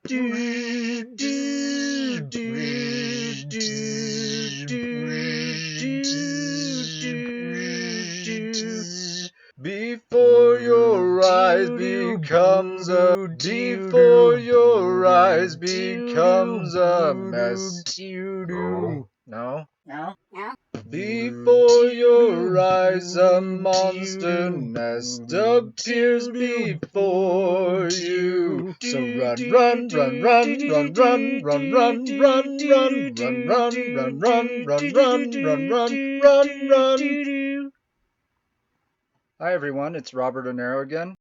Before your eyes becomes a mess. No. Before your eyes a monster nest appears before you. So run, run, run, run, run, run, run, run, run, run, run, run, run, run, run, run, run, run, run. Hi everyone, it's Robert Onero again,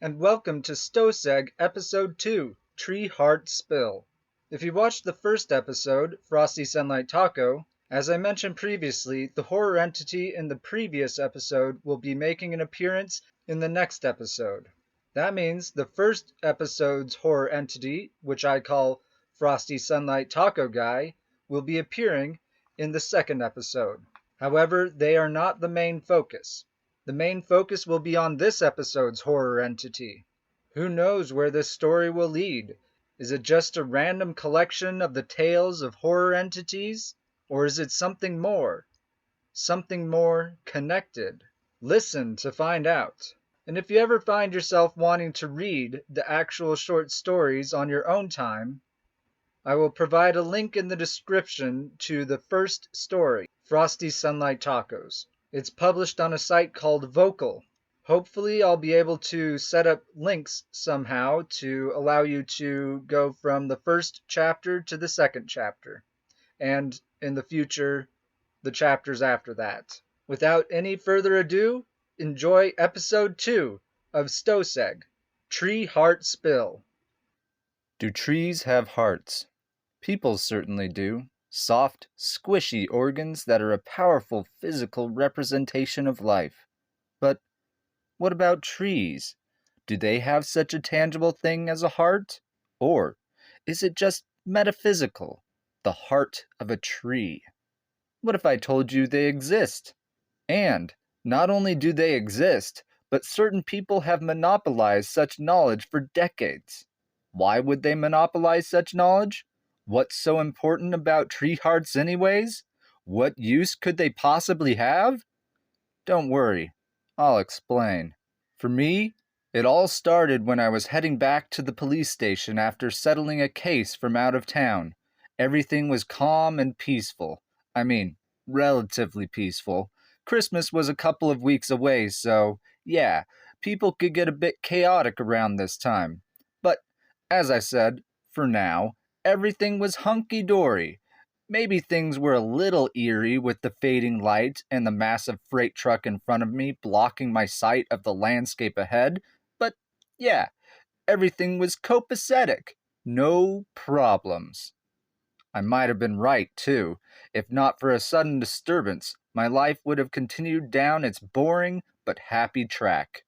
and welcome to StowSeg Episode 2, Tree Heart Spill. If you watched the first episode, Frosty Sunlight Taco, as I mentioned previously, the horror entity in the previous episode will be making an appearance in the next episode. That means the first episode's horror entity, which I call Frosty Sunlight Taco Guy, will be appearing in the second episode. However, they are not the main focus. The main focus will be on this episode's horror entity. Who knows where this story will lead? Is it just a random collection of the tales of horror entities? Or is it something more? Something more connected? Listen to find out. And if you ever find yourself wanting to read the actual short stories on your own time, I will provide a link in the description to the first story, Frosty Sunlight Tacos. It's published on a site called Vocal. Hopefully I'll be able to set up links somehow to allow you to go from the first chapter to the second chapter, and in the future, the chapters after that. Without any further ado, enjoy episode 2 of StowSeg, Tree Heart Spill. Do trees have hearts? People certainly do. Soft, squishy organs that are a powerful physical representation of life. But what about trees? Do they have such a tangible thing as a heart? Or is it just metaphysical, the heart of a tree? What if I told you they exist? And not only do they exist, but certain people have monopolized such knowledge for decades. Why would they monopolize such knowledge? What's so important about tree hearts anyways? What use could they possibly have? Don't worry, I'll explain. For me, it all started when I was heading back to the police station after settling a case from out of town. Everything was calm and peaceful. I mean, relatively peaceful. Christmas was a couple of weeks away, so yeah, people could get a bit chaotic around this time. But, as I said, for now, everything was hunky-dory. Maybe things were a little eerie with the fading light and the massive freight truck in front of me blocking my sight of the landscape ahead, but yeah, everything was copacetic. No problems. I might have been right, too. If not for a sudden disturbance, my life would have continued down its boring but happy track.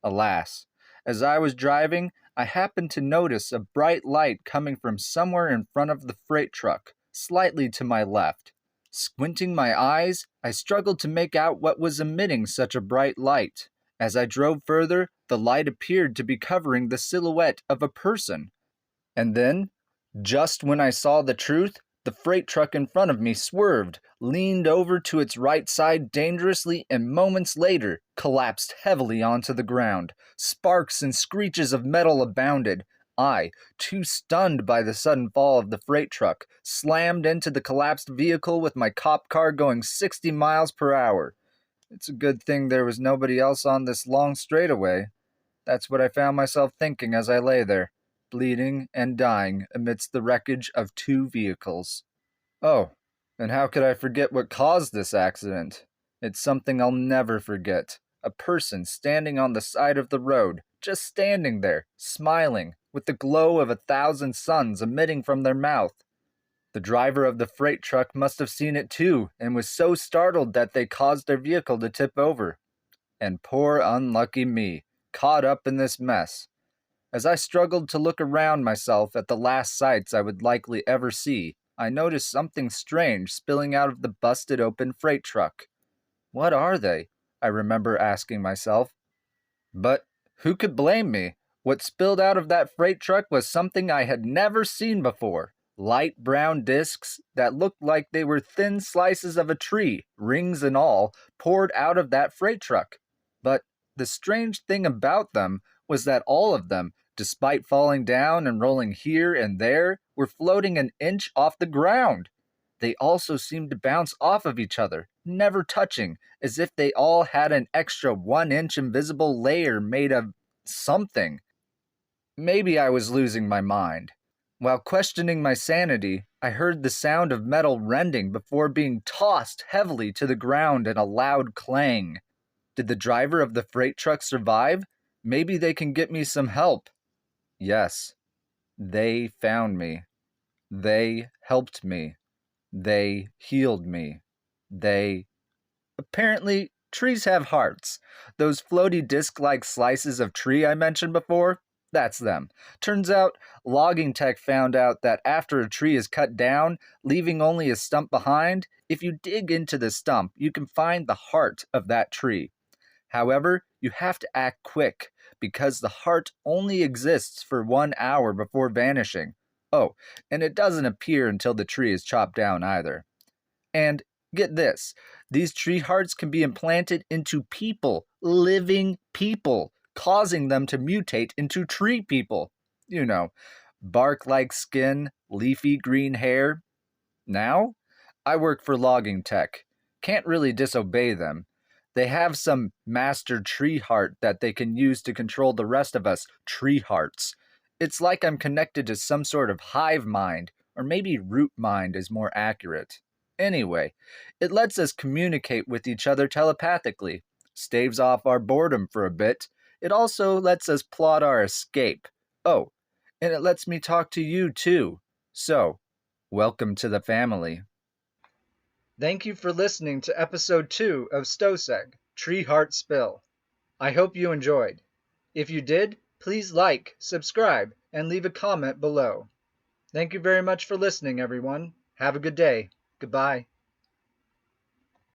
Alas, as I was driving, I happened to notice a bright light coming from somewhere in front of the freight truck, slightly to my left. Squinting my eyes, I struggled to make out what was emitting such a bright light. As I drove further, the light appeared to be covering the silhouette of a person. And then, just when I saw the truth, the freight truck in front of me swerved, leaned over to its right side dangerously, and moments later collapsed heavily onto the ground. Sparks and screeches of metal abounded. I, too stunned by the sudden fall of the freight truck, slammed into the collapsed vehicle with my cop car going 60 miles per hour. It's a good thing there was nobody else on this long straightaway. That's what I found myself thinking as I lay there, bleeding and dying amidst the wreckage of 2 vehicles. Oh, and how could I forget what caused this accident? It's something I'll never forget. A person standing on the side of the road, just standing there, smiling, with the glow of 1,000 suns emitting from their mouth. The driver of the freight truck must have seen it too, and was so startled that they caused their vehicle to tip over. And poor unlucky me, caught up in this mess. As I struggled to look around myself at the last sights I would likely ever see, I noticed something strange spilling out of the busted open freight truck. What are they? I remember asking myself. But who could blame me? What spilled out of that freight truck was something I had never seen before. Light brown discs that looked like they were thin slices of a tree, rings and all, poured out of that freight truck. But the strange thing about them was that all of them, despite falling down and rolling here and there, were floating an inch off the ground. They also seemed to bounce off of each other, never touching, as if they all had an extra 1 inch invisible layer made of something. Maybe I was losing my mind. While questioning my sanity, I heard the sound of metal rending before being tossed heavily to the ground in a loud clang. Did the driver of the freight truck survive? Maybe they can get me some help. Yes, they found me. They helped me. They healed me. Apparently, trees have hearts. Those floaty disc-like slices of tree I mentioned before, that's them. Turns out, logging tech found out that after a tree is cut down, leaving only a stump behind, if you dig into the stump, you can find the heart of that tree. However, you have to act quick, because the heart only exists for 1 hour before vanishing. Oh, and it doesn't appear until the tree is chopped down either. And get this, these tree hearts can be implanted into people, living people, causing them to mutate into tree people. You know, bark-like skin, leafy green hair. Now, I work for logging tech. Can't really disobey them. They have some master tree heart that they can use to control the rest of us tree hearts. It's like I'm connected to some sort of hive mind, or maybe root mind is more accurate. Anyway, it lets us communicate with each other telepathically, staves off our boredom for a bit. It also lets us plot our escape. Oh, and it lets me talk to you too. So, welcome to the family. Thank you for listening to episode 2 of StowSeg, Tree Heart Spill. I hope you enjoyed. If you did, please like, subscribe, and leave a comment below. Thank you very much for listening, everyone. Have a good day. Goodbye.